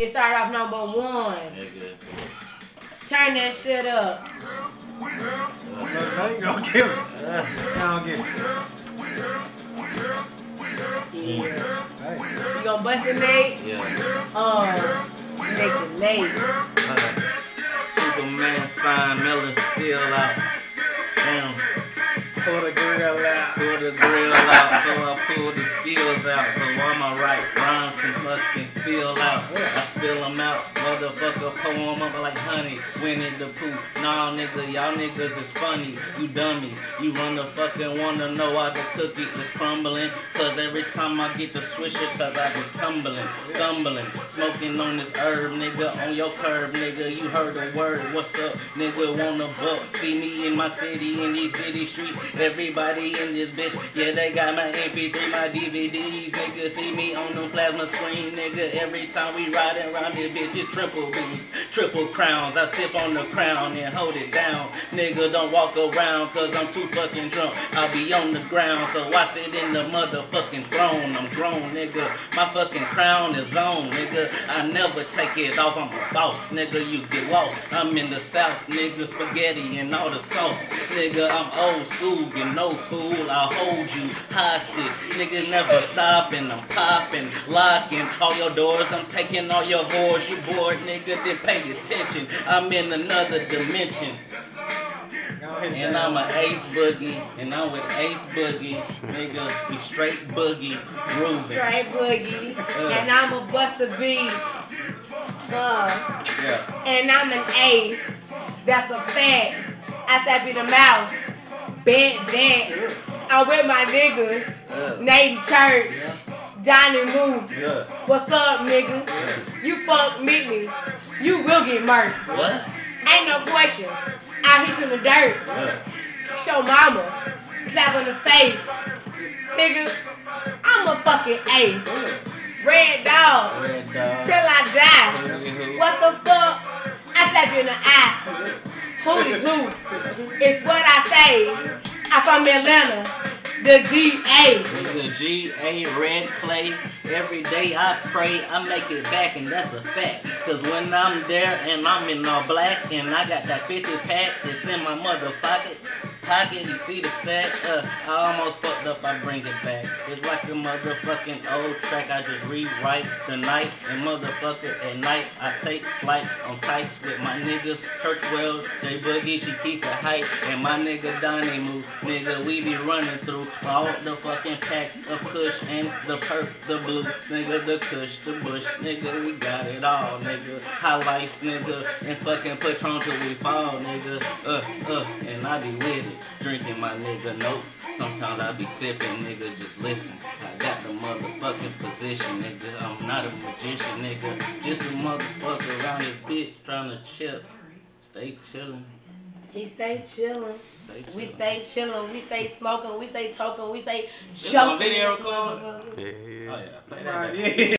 It started off #1. Nigga. Turn that shit up. They gonna give it. They gonna give it. Yeah. You gonna bust it, Nate? Yeah. Make it late. Superman sign, Miller still out. Damn. Pull the grill out. Pull the grill out, so I pull the skills out. So I'ma write rhymes and fucking spill out. I spill them out, motherfucker, pour them up like honey. Winnie the Pooh. Nah, nigga, y'all niggas is funny. You dummy. You wanna fucking wanna know why the cookie is crumbling. Cause every time I get the swisher, cause I be stumbling. Smoking on this herb, nigga, on your curb, nigga. You heard the word, what's up, nigga, wanna buck. See me in my city, in these city streets. Everybody in this bitch, yeah, they got my MP3, my DVDs, nigga. See me on the plasma screen, nigga. Every time we riding around this bitch, it's triple B's, triple crowns. I sip on the crown and hold it down, nigga. Don't walk around, cause I'm too fucking drunk. I'll be on the ground, so I sit in the motherfucking throne. I'm grown, nigga. My fucking crown is on, nigga. I never take it off. I'm a boss, nigga. You get lost. I'm in the South, nigga. Spaghetti and all the sauce, nigga. I'm old school, you know, fool. I hold you hostage, nigga. Never stopping. I'm popping, locking all your doors. I'm taking all your whores. You bored, nigga? Then pay attention. I'm in another dimension. And I'm an Ace Boogie, and I'm with Ace Boogie, nigga. We straight boogie, grooving. Straight boogie, and I'm a Buster B. Yeah. And I'm an ace. That's a fact. I step in the mouth. Bent. I'm with my niggas. Nate Church. Johnny Moose. What's up, nigga? You fuck me. You will get murked. What? Ain't no question. I hit you in the dirt. Show mama. Slap on the face. Nigga, I'm a fucking ace. Red dog. Till I die. What the fuck? I slap you in the eye. Hootie hoo. It's what I say. I'm from Atlanta. The G.A. The G.A. Red Clay. Every day I pray I make it back, and that's a fact. Cause when I'm there and I'm in all black and I got that 50 pack that's in my motherfucking pocket, you see the sack? I almost fucked up, I bring it back. It's like a motherfucking old track I just rewrite tonight. And motherfucker, at night I take flight on tights with my niggas. Kurt Wells, J Boogie, she keep it hype. And my nigga Donnie Moose, nigga, we be running through all the fucking packs of Kush and the perp, the blue, nigga, the Kush, the Bush, nigga, we got it all, nigga. High life, nigga, and fucking Patron till we fall, nigga. And I be with it, drinking my nigga notes. Sometimes I be sipping, nigga, just listen. I got the motherfucking position, nigga. I'm not a magician, nigga. Just a motherfucker around this bitch trying to chill. Stay chillin'. He stay chillin'. We stay chillin', we stay smoking, we stay talking, we stay jumping. Video recording? Yeah. Oh yeah.